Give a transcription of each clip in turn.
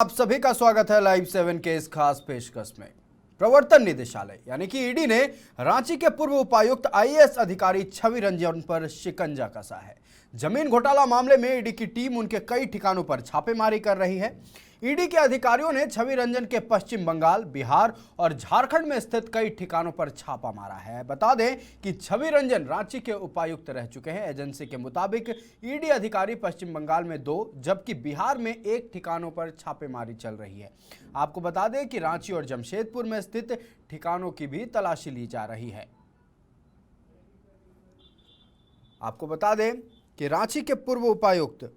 आप सभी का स्वागत है लाइव 7 के इस खास पेशकश में। प्रवर्तन निदेशालय यानी कि ईडी ने रांची के पूर्व उपायुक्त आईएएस अधिकारी छवि रंजन पर शिकंजा कसा है। जमीन घोटाला मामले में ईडी की टीम उनके कई ठिकानों पर छापेमारी कर रही है। ईडी के अधिकारियों ने छवि रंजन के पश्चिम बंगाल, बिहार और झारखंड में स्थित कई ठिकानों पर छापा मारा है। बता दें कि छवि रंजन रांची के उपायुक्त रह चुके हैं। एजेंसी के मुताबिक ईडी अधिकारी पश्चिम बंगाल में 2 जबकि बिहार में 1 ठिकानों पर छापेमारी चल रही है। आपको बता दें कि रांची और जमशेदपुर में स्थित ठिकानों की भी तलाशी ली जा रही है। आपको बता दें कि रांची के पूर्व उपायुक्त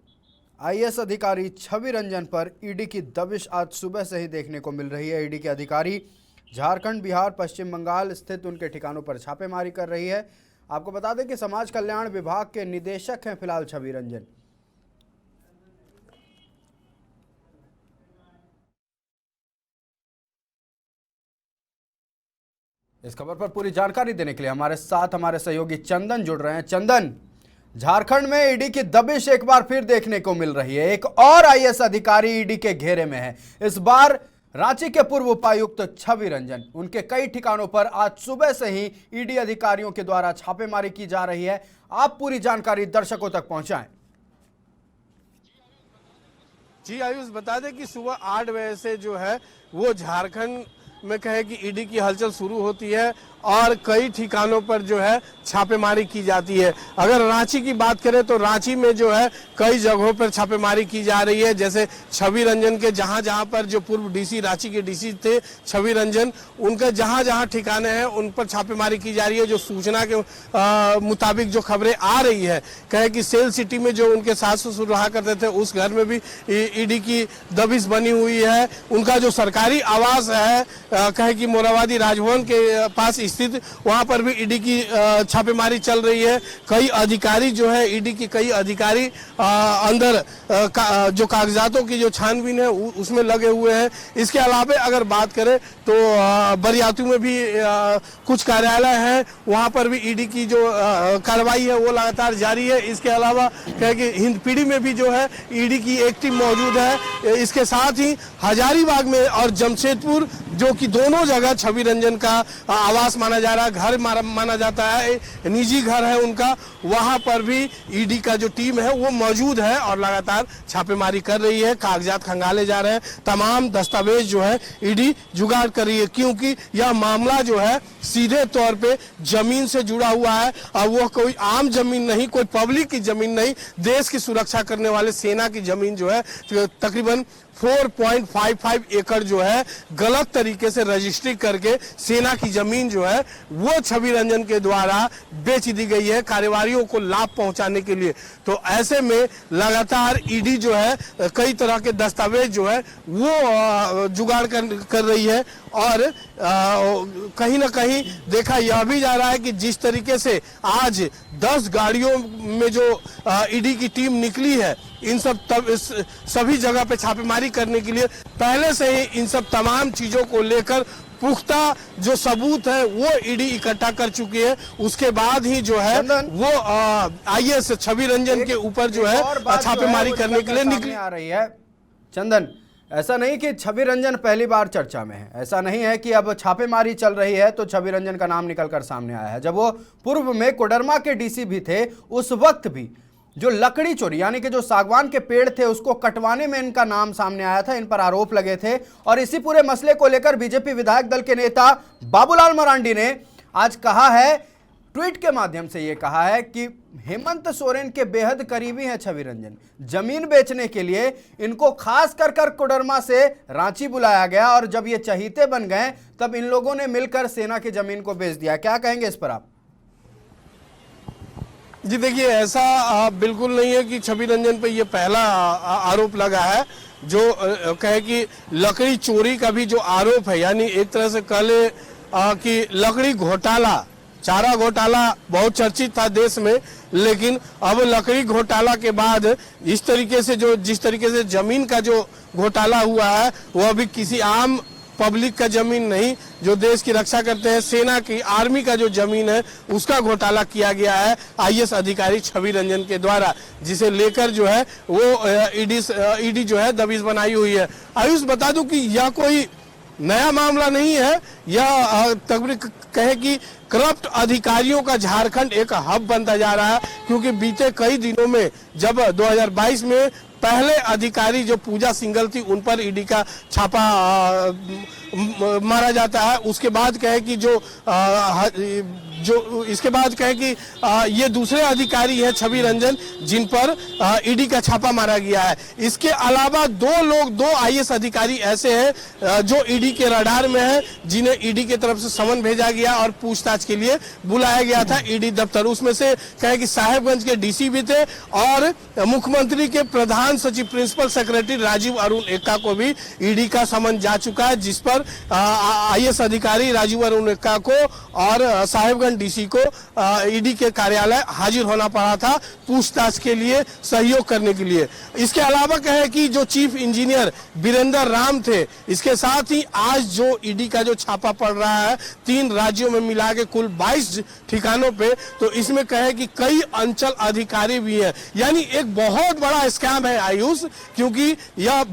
आईएएस अधिकारी छवि रंजन पर ईडी की दबिश आज सुबह से ही देखने को मिल रही है। ईडी के अधिकारी झारखंड, बिहार, पश्चिम बंगाल स्थित उनके ठिकानों पर छापेमारी कर रही है। आपको बता दें कि समाज कल्याण विभाग के निदेशक हैं फिलहाल छवि रंजन। इस खबर पर पूरी जानकारी देने के लिए हमारे साथ हमारे सहयोगी चंदन जुड़ रहे हैं। चंदन, झारखंड में ईडी की दबिश एक बार फिर देखने को मिल रही है। एक और आईएएस अधिकारी ईडी के घेरे में है। इस बार रांची के पूर्व उपायुक्त छवि रंजन, उनके कई ठिकानों पर आज सुबह से ही ईडी अधिकारियों के द्वारा छापेमारी की जा रही है। आप पूरी जानकारी दर्शकों तक पहुंचाएं। जी आयुष, बता दें कि सुबह 8 बजे से जो है वो झारखंड में कहे कि ईडी की हलचल शुरू होती है और कई ठिकानों पर जो है छापेमारी की जाती है। अगर रांची की बात करें तो रांची में जो है कई जगहों पर छापेमारी की जा रही है। जैसे छवि रंजन के जहां पर जो पूर्व डीसी, रांची के डीसी थे छवि रंजन, उनके जहां ठिकाने हैं उन पर छापेमारी की जा रही है। जो सूचना के मुताबिक जो खबरें आ रही है, कहे कि सेल सिटी में जो उनके सास ससुर रहा करते थे उस घर में भी ईडी की दबिश बनी हुई है। उनका जो सरकारी आवास है, कहे कि मोराबादी राजभवन के पास स्थित, वहां पर भी ईडी की छापेमारी चल रही है। कई अधिकारी जो है, ईडी की कई अधिकारी अंदर जो कागजातों की जो छानबीन है उसमें लगे हुए हैं। इसके अलावा अगर बात करें तो बरियातू में भी कुछ कार्यालय हैं, वहां पर भी ईडी की जो कार्रवाई है वो लगातार जारी है। इसके अलावा कहे कि हिंदपीढ़ी में भी जो है ईडी की एक टीम मौजूद है। इसके साथ ही हजारीबाग में और जमशेदपुर, जो कि दोनों जगह छवि रंजन का आवास माना जा रहा है, घर माना जाता है, निजी घर है उनका, वहां पर भी ईडी का जो टीम है वो मौजूद है और लगातार छापेमारी कर रही है। कागजात खंगाले जा रहे हैं, तमाम दस्तावेज जो है ईडी जुगाड़ कर रही है, क्योंकि यह मामला जो है सीधे तौर पे जमीन से जुड़ा हुआ है और वो कोई आम जमीन नहीं, कोई पब्लिक की जमीन नहीं, देश की सुरक्षा करने वाले सेना की जमीन जो है तकरीबन 4.55 एकड़ जो है गलत तरीके से रजिस्ट्री करके सेना की जमीन जो है वो छवि रंजन के द्वारा बेच दी गई है कार्यवाहियों को लाभ पहुंचाने के लिए। तो ऐसे में लगातार ईडी जो है कई तरह के दस्तावेज जो है वो जुगाड़ कर रही है और कहीं ना कहीं देखा यह भी जा रहा है कि जिस तरीके से आज 10 गाड़ियों में जो ईडी की टीम निकली है, इन सभी जगह पे छापेमारी करने के लिए पहले से ही इन सब तमाम चीजों को लेकर पुख्ता जो सबूत है वो ईडी इकट्ठा कर चुकी है। उसके बाद ही जो है वो आईएएस छवि रंजन के ऊपर जो है छापेमारी करने के लिए निकली आ रही है। चंदन, ऐसा नहीं कि छवि रंजन पहली बार चर्चा में है, ऐसा नहीं है कि अब छापेमारी चल रही है तो छवि रंजन का नाम निकलकर सामने आया है। जब वो पूर्व में कोडरमा के डीसी भी थे, उस वक्त भी जो लकड़ी चोरी यानी कि जो सागवान के पेड़ थे उसको कटवाने में इनका नाम सामने आया था, इन पर आरोप लगे थे। और इसी पूरे मसले को लेकर बीजेपी विधायक दल के नेता बाबूलाल मरांडी ने आज कहा है, ट्वीट के माध्यम से ये कहा है कि हेमंत सोरेन के बेहद करीबी हैं छवि रंजन। जमीन बेचने के लिए इनको खास कर कोडरमा से रांची बुलाया गया और जब ये चहीते बन गए तब इन लोगों ने मिलकर सेना की जमीन को बेच दिया। क्या कहेंगे इस पर आप? जी देखिए, ऐसा बिल्कुल नहीं है कि छवि रंजन पे ये पहला आरोप लगा है। जो कहे कि लकड़ी चोरी का भी जो आरोप है, यानी एक तरह से कह ले कि लकड़ी घोटाला, चारा घोटाला बहुत चर्चित था देश में, लेकिन अब लकड़ी घोटाला के बाद जिस तरीके से जमीन का जो घोटाला हुआ है वो अभी किसी आम पब्लिक का जमीन नहीं, जो देश की रक्षा करते हैं, सेना की, आर्मी का जो जमीन है उसका घोटाला किया गया है आईएएस अधिकारी छवि रंजन के द्वारा, जिसे लेकर जो है वो ईडी जो है दबिश बनाई हुई है। आयुष बता दूं कि यह कोई नया मामला नहीं है, यह कहे कि करप्ट अधिकारियों का झारखंड एक हब बनता जा रहा है, क्योंकि बीते कई दिनों में जब 2022 में पहले अधिकारी जो पूजा सिंघल थी उन पर ईडी का छापा मारा जाता है, उसके बाद कहे कि इसके बाद कहे कि ये दूसरे अधिकारी हैं छवि रंजन जिन पर ईडी का छापा मारा गया है। इसके अलावा दो आईएएस अधिकारी ऐसे हैं जो ईडी के रडार में हैं, जिन्हें ईडी की तरफ से समन भेजा गया और पूछताछ के लिए बुलाया गया था ईडी दफ्तर। उसमें से कहे कि साहेबगंज के डीसी भी थे और मुख्यमंत्री के प्रधान सचिव प्रिंसिपल सेक्रेटरी राजीव अरुण एक्का को भी ईडी का समन जा चुका है, जिस पर आईएएस अधिकारी राजीव अरुण एक्का को और साहेबगंज डीसी को ईडी के कार्यालय हाजिर होना पड़ा था पूछताछ के लिए, सहयोग करने के लिए। इसके अलावा कहे कि जो चीफ इंजीनियर वीरेंद्र राम थे, इसके साथ ही आज जो ईडी का जो छापा पड़ रहा है 3 राज्यों में मिला के कुल 22 ठिकानों पे, तो इसमें कहे कि कई अंचल अधिकारी भी हैं। यानी एक बहुत बड़ा स्कैम है आयुष, क्योंकि यह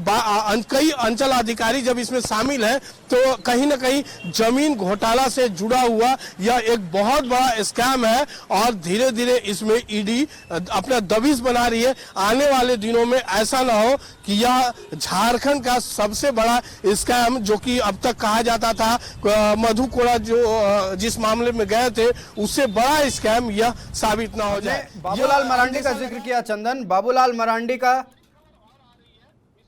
कई अंचल अधिकारी जब इसमें शामिल है तो कहीं ना कहीं जमीन घोटाला से जुड़ा हुआ यह एक बहुत बड़ा स्कैम है और धीरे धीरे इसमें ईडी अपना दबिश बना रही है। आने वाले दिनों में ऐसा ना हो कि यह झारखंड का सबसे बड़ा स्कैम, जो कि अब तक कहा जाता था मधु कोड़ा जो जिस मामले में गए थे उससे बड़ा स्कैम यह साबित ना हो जाए। बाबूलाल मरांडी का जिक्र किया चंदन, बाबूलाल मरांडी का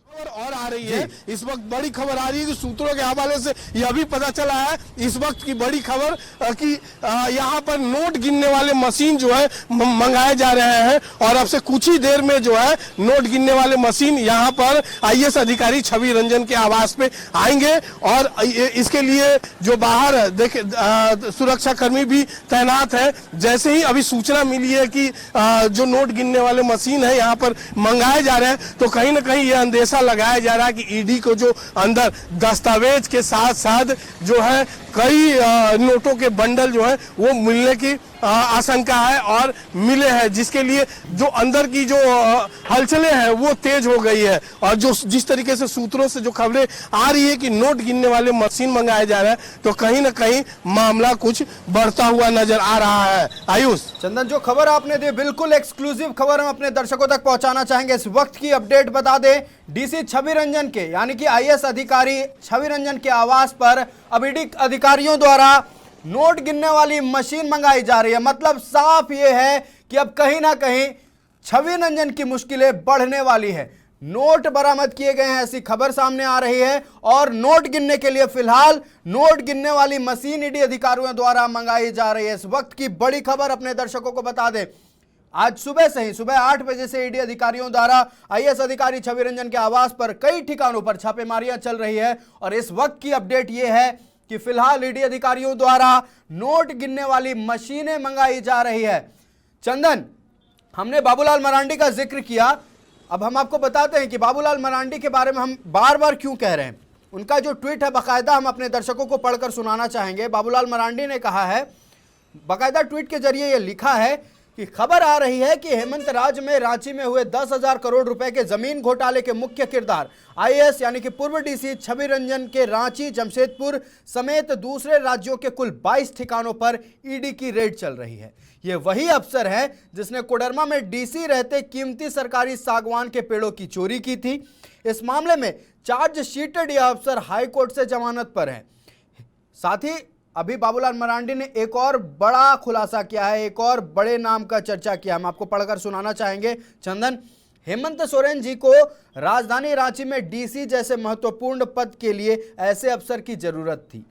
और आ रही है। इस वक्त बड़ी खबर आ रही है कि सूत्रों के हवाले से यह भी पता चला है इस वक्त की बड़ी खबर कि यहाँ पर नोट गिनने वाले मशीन जो है मंगाए जा रहे हैं और अब से कुछ ही देर में जो है नोट गिनने वाले मशीन यहाँ पर आईएएस अधिकारी छवि रंजन के आवास पे आएंगे और इसके लिए जो बाहर देखे सुरक्षा कर्मी भी तैनात है। जैसे ही अभी सूचना मिली है कि जो नोट गिनने वाले मशीन है यहाँ पर मंगाए जा रहे हैं, तो कहीं ना कहीं यह अंदेशा लगाया जा रहा है कि ईडी को जो अंदर दस्तावेज के साथ साथ जो है कई नोटों के बंडल जो है वो मिलने की आशंका है और मिले हैं, जिसके लिए जो अंदर की जो हलचलें हैं वो तेज हो गई है। और जो जिस तरीके से सूत्रों से जो खबरें आ रही है कि नोट गिनने वाले मशीन मंगाए जा रहे हैं, तो कहीं ना कहीं मामला कुछ बढ़ता हुआ नजर आ रहा है। आयुष, चंदन, जो खबर आपने दी बिल्कुल एक्सक्लूसिव खबर हम अपने दर्शकों तक पहुंचाना चाहेंगे। इस वक्त की अपडेट बता दें, डीसी छवि रंजन के यानी कि आईएएस अधिकारी छवि रंजन के आवास पर अब ईडी अधिकारियों द्वारा नोट गिनने वाली मशीन मंगाई जा रही है। मतलब साफ ये है कि अब कहीं ना कहीं छवि रंजन की मुश्किलें बढ़ने वाली है। नोट बरामद किए गए हैं ऐसी खबर सामने आ रही है और नोट गिनने के लिए फिलहाल नोट गिनने वाली मशीन ईडी अधिकारियों द्वारा मंगाई जा रही है। इस वक्त की बड़ी खबर अपने दर्शकों को बता दें, आज सुबह से ही सुबह 8 बजे से ईडी अधिकारियों द्वारा आईएएस अधिकारी छवि रंजन के आवास पर कई ठिकानों पर छापेमारियां चल रही है और इस वक्त की अपडेट यह है कि फिलहाल ईडी अधिकारियों द्वारा नोट गिनने वाली मशीनें मंगाई जा रही है। चंदन, हमने बाबूलाल मरांडी का जिक्र किया, अब हम आपको बताते हैं कि बाबूलाल मरांडी के बारे में हम बार बार क्यों कह रहे हैं। उनका जो ट्वीट है बाकायदा हम अपने दर्शकों को पढ़कर सुनाना चाहेंगे। बाबूलाल मरांडी ने कहा है, बाकायदा ट्वीट के जरिए यह लिखा है कि खबर आ रही है कि हेमंत राज में रांची में हुए 10,000 करोड़ रुपए के जमीन घोटाले के मुख्य किरदार आईएएस यानी कि पूर्व डीसी छवि रंजन के रांची, जमशेदपुर समेत दूसरे राज्यों के कुल 22 ठिकानों पर ईडी की रेड चल रही है। यह वही अफसर है जिसने कोडरमा में डीसी रहते कीमती सरकारी सागवान के पेड़ों की चोरी की थी। इस मामले में चार्जशीटेड यह अफसर हाईकोर्ट से जमानत पर है। साथ ही अभी बाबूलाल मरांडी ने एक और बड़ा खुलासा किया है, एक और बड़े नाम का चर्चा किया, हम आपको पढ़कर सुनाना चाहेंगे। चंदन, हेमंत सोरेन जी को राजधानी रांची में डीसी जैसे महत्वपूर्ण पद के लिए ऐसे अफसर की जरूरत थी।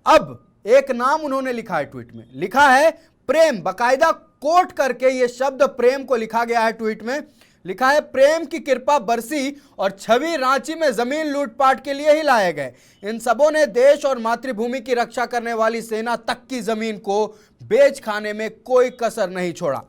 अब एक नाम उन्होंने लिखा है, ट्वीट में लिखा है प्रेम, बाकायदा कोट करके ये शब्द प्रेम को लिखा गया है ट्वीट में। लिखा है प्रेम की कृपा बरसी और छवि रांची में जमीन लूटपाट के लिए ही लाए गए। इन सबों ने देश और मातृभूमि की रक्षा करने वाली सेना तक की जमीन को बेच खाने में कोई कसर नहीं छोड़ा।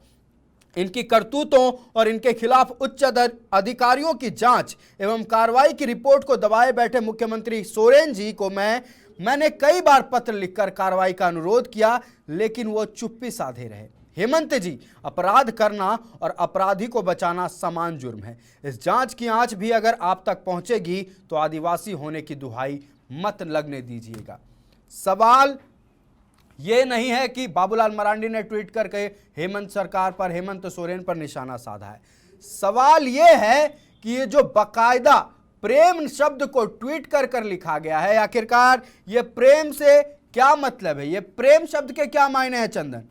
इनकी करतूतों और इनके खिलाफ उच्च अधिकारियों की जांच एवं कार्रवाई की रिपोर्ट को दबाए बैठे मुख्यमंत्री सोरेन जी को मैंने कई बार पत्र लिखकर कार्रवाई का अनुरोध किया, लेकिन वो चुप्पी साधे रहे। हेमंत जी, अपराध करना और अपराधी को बचाना समान जुर्म है। इस जांच की आंच भी अगर आप तक पहुंचेगी तो आदिवासी होने की दुहाई मत लगने दीजिएगा। सवाल ये नहीं है कि बाबूलाल मरांडी ने ट्वीट करके हेमंत सरकार पर, हेमंत सोरेन पर निशाना साधा है। सवाल ये है कि ये जो बाकायदा प्रेम शब्द को ट्वीट कर लिखा गया है, आखिरकार ये प्रेम से क्या मतलब है? ये प्रेम शब्द के क्या मायने हैं चंदन?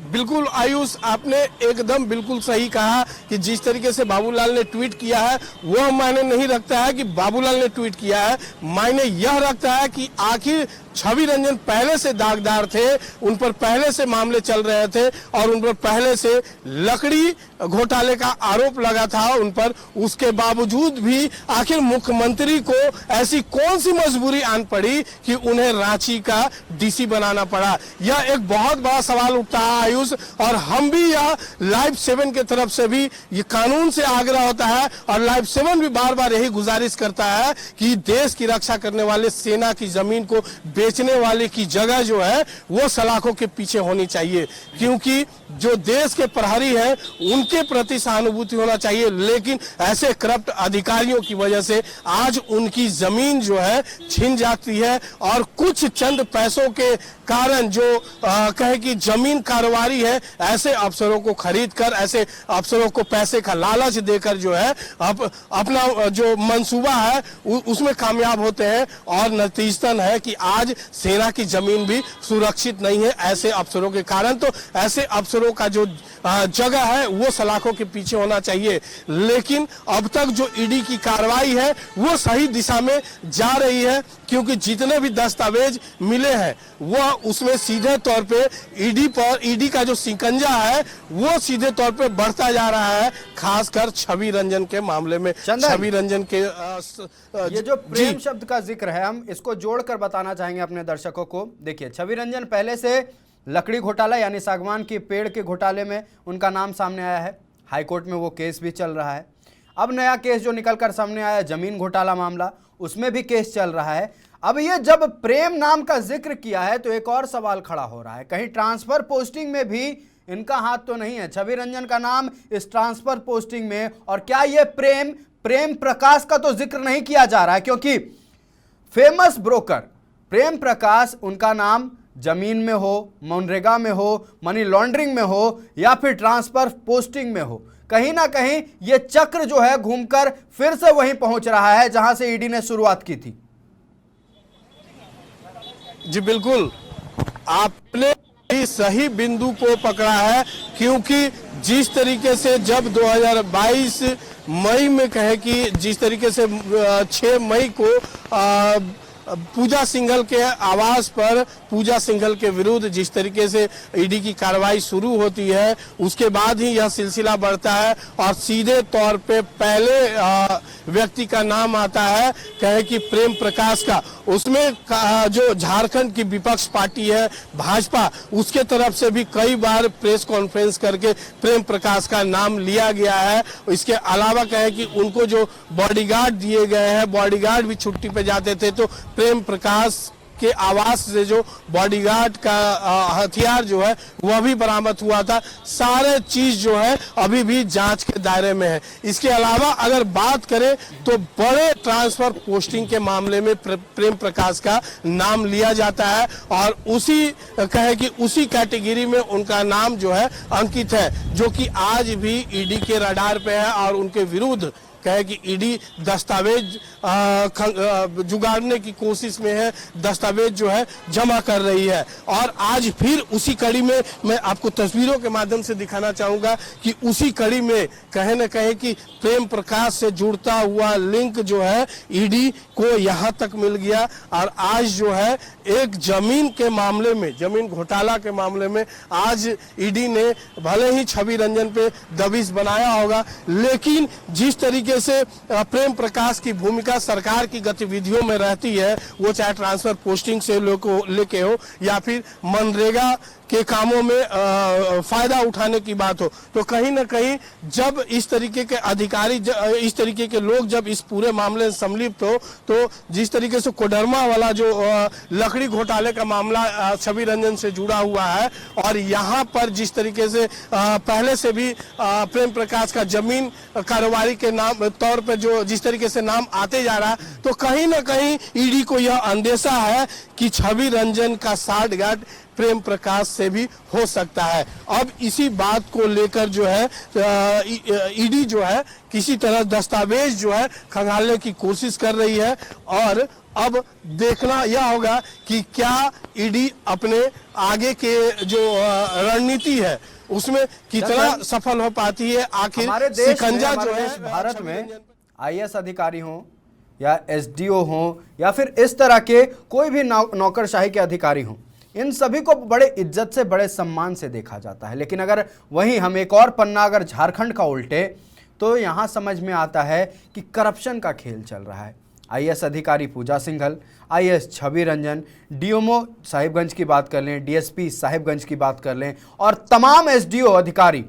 बिल्कुल आयुष, आपने एकदम बिल्कुल सही कहा कि जिस तरीके से बाबूलाल ने ट्वीट किया है वो मायने नहीं रखता है कि बाबूलाल ने ट्वीट किया है। मायने यह रखता है कि आखिर छवि रंजन पहले से दागदार थे, उन पर पहले से मामले चल रहे थे और उन पर पहले से लकड़ी घोटाले का आरोप लगा था उन पर। उसके बावजूद भी आखिर मुख्यमंत्री को ऐसी कौन सी मजबूरी आन पड़ी कि उन्हें रांची का डीसी बनाना पड़ा? यह एक बहुत बड़ा सवाल उठता है आयुष, और हम भी यह लाइव 7 की तरफ से भी ये कानून से आग्रह होता है और लाइव 7 भी बार बार यही गुजारिश करता है कि देश की रक्षा करने वाले सेना की जमीन को बेचने वाले की जगह जो है वो सलाखों के पीछे होनी चाहिए, क्योंकि जो देश के प्रहरी हैं उनके प्रति सहानुभूति होना चाहिए। लेकिन ऐसे करप्ट अधिकारियों की वजह से आज उनकी जमीन जो है छिन जाती है और कुछ चंद पैसों के कारण जो कहे कि जमीन कारोबारी है, ऐसे अफसरों को खरीद कर, ऐसे अफसरों को पैसे का लालच देकर जो है अपना जो मंसूबा है उसमें कामयाब होते हैं। और नतीजतन है कि आज सेना की जमीन भी सुरक्षित नहीं है ऐसे अफसरों के कारण। तो ऐसे अफसरों का जो जगह है वो सलाखों के पीछे होना चाहिए। लेकिन अब तक जो ईडी की कार्रवाई है वो सही दिशा में जा रही है, क्योंकि जितने भी दस्तावेज मिले हैं वो उसमें सीधे तौर पे ईडी का जो सिकंजा है वो सीधे तौर पे बढ़ता जा रहा है, खासकर छवि रंजन के मामले में। छवि रंजन के ये जो प्रेम शब्द का जिक्र है, हम इसको जोड़कर बताना चाहेंगे अपने दर्शकों को। देखिए, छवि रंजन पहले से लकड़ी घोटाला यानी सागवान के पेड़ के घोटाले में उनका नाम सामने आया है, हाईकोर्ट में वो केस भी चल रहा है। अब नया केस जो निकलकर सामने आया, जमीन घोटाला मामला, उसमें भी केस चल रहा है। अब ये जब प्रेम नाम का जिक्र किया है तो एक और सवाल खड़ा हो रहा है, कहीं ट्रांसफर पोस्टिंग में भी इनका हाथ तो नहीं है? छवि रंजन का नाम इस ट्रांसफर पोस्टिंग में, और क्या ये प्रेम प्रकाश का तो जिक्र नहीं किया जा रहा है? क्योंकि फेमस ब्रोकर प्रेम प्रकाश, उनका नाम जमीन में हो, मनरेगा में हो, मनी लॉन्ड्रिंग में हो या फिर ट्रांसफर पोस्टिंग में हो, कहीं ना कहीं ये चक्र जो है घूमकर फिर से वहीं पहुंच रहा है जहां से ईडी ने शुरुआत की थी। जी बिल्कुल, आपने सही बिंदु को पकड़ा है, क्योंकि जिस तरीके से जब 2022 मई में कहे कि जिस तरीके से 6 मई को पूजा सिंघल के आवास पर पूजा सिंघल के विरुद्ध जिस तरीके से ईडी की कार्रवाई शुरू होती है, उसके बाद ही यह सिलसिला बढ़ता है और सीधे तौर पे पहले व्यक्ति का नाम आता है कहे कि प्रेम प्रकाश का। उसमें जो झारखंड की विपक्ष पार्टी है भाजपा, उसके तरफ से भी कई बार प्रेस कॉन्फ्रेंस करके प्रेम प्रकाश का नाम लिया गया है। इसके अलावा कहे कि उनको जो बॉडीगार्ड दिए गए हैं, बॉडीगार्ड भी छुट्टी पे जाते थे, तो प्रेम प्रकाश के आवास से जो बॉडीगार्ड का हथियार जो है वह भी बरामद हुआ था। सारे चीज जो है अभी भी जांच के दायरे में है। इसके अलावा अगर बात करें तो बड़े ट्रांसफर पोस्टिंग के मामले में प्रेम प्रकाश का नाम लिया जाता है और उसी कहे कि उसी कैटेगरी में उनका नाम जो है अंकित है, जो कि आज भी ईडी के रडार पे है और उनके विरुद्ध कहे कि ईडी दस्तावेज जुगाड़ने की कोशिश में है, दस्तावेज जो है जमा कर रही है। और आज फिर उसी कड़ी में मैं आपको तस्वीरों के माध्यम से दिखाना चाहूंगा कि उसी कड़ी में कहे न कहे कि प्रेम प्रकाश से जुड़ता हुआ लिंक जो है ईडी को यहां तक मिल गया। और आज जो है एक जमीन के मामले में, जमीन घोटाला के मामले में आज ईडी ने भले ही छवि रंजन पे दबिश बनाया होगा, लेकिन जिस तरीके से प्रेम प्रकाश की भूमिका सरकार की गतिविधियों में रहती है, वो चाहे ट्रांसफर पोस्टिंग से लेके हो या फिर मनरेगा के कामों में फायदा उठाने की बात हो, तो कहीं ना कहीं जब इस तरीके के अधिकारी, इस तरीके के लोग जब इस पूरे मामले में सम्मिलित हो, तो जिस तरीके से कोडरमा वाला जो लकड़ी घोटाले का मामला छवि रंजन से जुड़ा हुआ है, और यहाँ पर जिस तरीके से पहले से भी प्रेम प्रकाश का जमीन कारोबारी के नाम तौर पर जो जिस तरीके से नाम आते जा रहा है, तो कहीं ना कहीं ईडी को यह अंदेशा है कि छवि रंजन का साठगांठ प्रेम प्रकाश से भी हो सकता है। अब इसी बात को लेकर जो है ईडी जो है किसी तरह दस्तावेज जो है खंगालने की कोशिश कर रही है, और अब देखना यह होगा कि क्या ईडी अपने आगे के जो रणनीति है उसमें कितना सफल हो पाती है। आखिर हमारे देश शिकंजा में, जो है भारत में आईएएस अधिकारी हों या एसडीओ हों या फिर इस तरह के कोई भी नौकरशाही के अधिकारी हों, इन सभी को बड़े इज्जत से, बड़े सम्मान से देखा जाता है। लेकिन अगर वहीं हम एक और पन्ना अगर झारखंड का उल्टे, तो यहाँ समझ में आता है कि करप्शन का खेल चल रहा है। आईएएस अधिकारी पूजा सिंघल, आईएएस छवि रंजन, डीएमओ साहिबगंज की बात कर लें, डीएसपी साहिबगंज की बात कर लें, और तमाम एसडीओ अधिकारी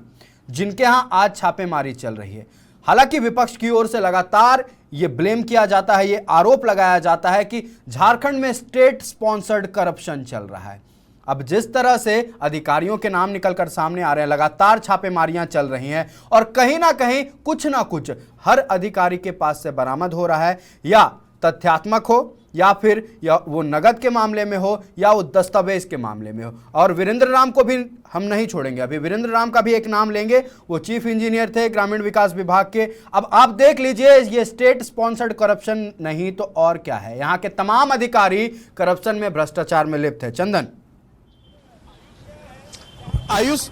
जिनके यहाँ आज छापेमारी चल रही है। हालांकि विपक्ष की ओर से लगातार ये ब्लेम किया जाता है, ये आरोप लगाया जाता है कि झारखंड में स्टेट स्पॉन्सर्ड करप्शन चल रहा है। अब जिस तरह से अधिकारियों के नाम निकलकर सामने आ रहे हैं, लगातार छापेमारियां चल रही हैं, और कहीं ना कुछ हर अधिकारी के पास से बरामद हो रहा है, या तथ्यात्मक हो, या फिर वो नगद के मामले में हो, या वो दस्तावेज के मामले में हो। और वीरेंद्र राम को भी हम नहीं छोड़ेंगे, अभी वीरेंद्र राम का भी एक नाम लेंगे। वो चीफ इंजीनियर थे ग्रामीण विकास विभाग के। अब आप देख लीजिए, ये स्टेट स्पॉन्सर्ड करप्शन नहीं तो और क्या है। यहाँ के तमाम अधिकारी करप्शन में, भ्रष्टाचार में लिप्त है। चंदन, आयुष,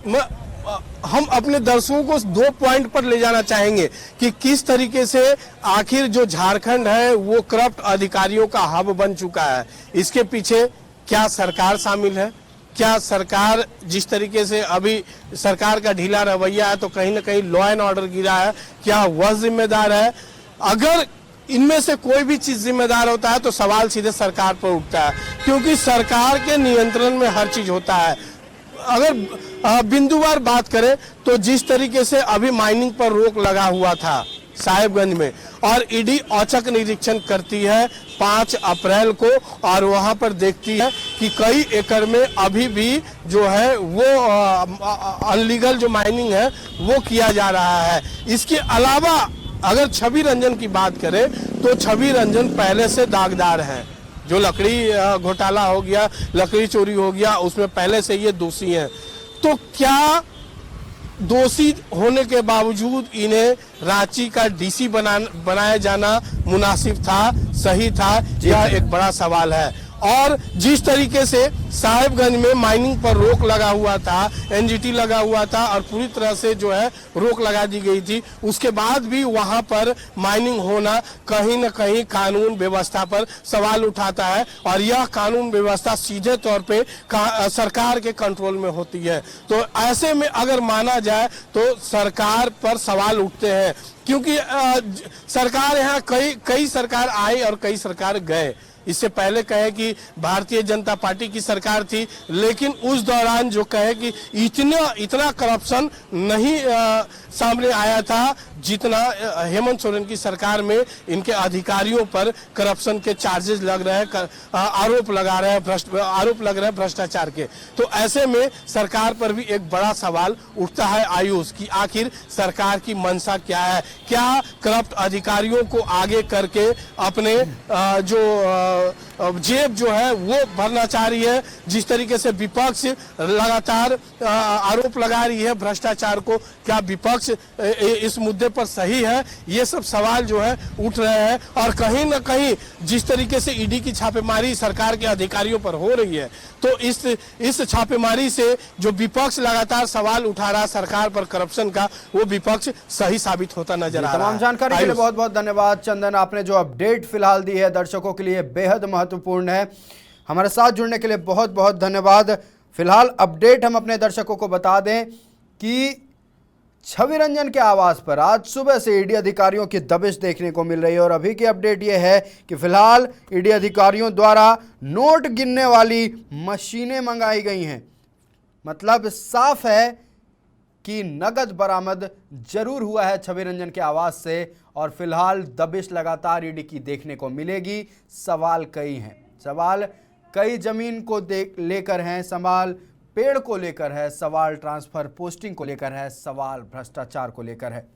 हम अपने दर्शकों को 2 पॉइंट पर ले जाना चाहेंगे कि किस तरीके से आखिर जो झारखंड है वो करप्ट अधिकारियों का हब बन चुका है। इसके पीछे क्या सरकार शामिल है? क्या सरकार जिस तरीके से अभी सरकार का ढीला रवैया है, तो कहीं ना कहीं लॉ एंड ऑर्डर गिरा है, क्या वह जिम्मेदार है? अगर इनमें से कोई भी चीज जिम्मेदार होता है तो सवाल सीधे सरकार पर उठता है, क्योंकि सरकार के नियंत्रण में हर चीज होता है। अगर बिंदुवार बात करें तो जिस तरीके से अभी माइनिंग पर रोक लगा हुआ था साहिबगंज में, और ईडी औचक निरीक्षण करती है 5 अप्रैल को, और वहां पर देखती है कि कई एकड़ में अभी भी जो है वो अनलीगल जो माइनिंग है वो किया जा रहा है। इसके अलावा अगर छवि रंजन की बात करें तो छवि रंजन पहले से दागदार है। जो लकड़ी घोटाला हो गया, लकड़ी चोरी हो गया, उसमें पहले से ये दोषी हैं। तो क्या दोषी होने के बावजूद इन्हें रांची का डीसी बनाया जाना मुनासिब था, सही था? यह एक बड़ा सवाल है। और जिस तरीके से साहिबगंज में माइनिंग पर रोक लगा हुआ था, एनजीटी लगा हुआ था, और पूरी तरह से जो है रोक लगा दी गई थी, उसके बाद भी वहां पर माइनिंग होना कहीं न कहीं कानून व्यवस्था पर सवाल उठाता है, और यह कानून व्यवस्था सीधे तौर पे सरकार के कंट्रोल में होती है। तो ऐसे में अगर माना जाए तो सरकार पर सवाल उठते हैं, क्योंकि सरकार यहाँ कई सरकार आई और कई सरकार गए। इससे पहले कहे कि भारतीय जनता पार्टी की सरकार थी, लेकिन उस दौरान जो कहे कि इतना करप्शन नहीं सामने आया था जितना हेमंत सोरेन की सरकार में इनके अधिकारियों पर करप्शन के चार्जेस लग रहे हैं, आरोप लग रहे हैं भ्रष्टाचार के। तो ऐसे में सरकार पर भी एक बड़ा सवाल उठता है आयुष कि आखिर सरकार की मंशा क्या है? क्या करप्ट अधिकारियों को आगे करके अपने जो जेब जो है वो भरना चाह रही है? जिस तरीके से विपक्ष लगातार आरोप लगा रही है भ्रष्टाचार को, क्या विपक्ष इस मुद्दे पर सही है? ये सब सवाल जो है उठ रहे हैं। और कहीं ना कहीं जिस तरीके से ईडी की छापेमारी सरकार के अधिकारियों पर हो रही है, तो इस छापेमारी से जो विपक्ष लगातार सवाल उठा रहा है सरकार पर करप्शन का, वो विपक्ष सही साबित होता नजर आ रहा है। तमाम जानकारी के लिए बहुत बहुत धन्यवाद चंदन। आपने जो अपडेट फिलहाल दी है दर्शकों के लिए बेहद महत्वपूर्ण है। हमारे साथ जुड़ने के लिए बहुत बहुत धन्यवाद। फिलहाल अपडेट हम अपने दर्शकों को बता दें कि छवि रंजन के आवास पर आज सुबह से ईडी अधिकारियों की दबिश देखने को मिल रही है, और अभी की अपडेट यह है कि फिलहाल ईडी अधिकारियों द्वारा नोट गिनने वाली मशीनें मंगाई गई हैं। मतलब साफ है कि नगद बरामद जरूर हुआ है छवि रंजन के आवास से और फिलहाल दबिश लगातार ईडी की देखने को मिलेगी। सवाल कई हैं, सवाल कई जमीन को लेकर हैं, सवाल पेड़ को लेकर है, सवाल ट्रांसफर पोस्टिंग को लेकर है, सवाल भ्रष्टाचार को लेकर है।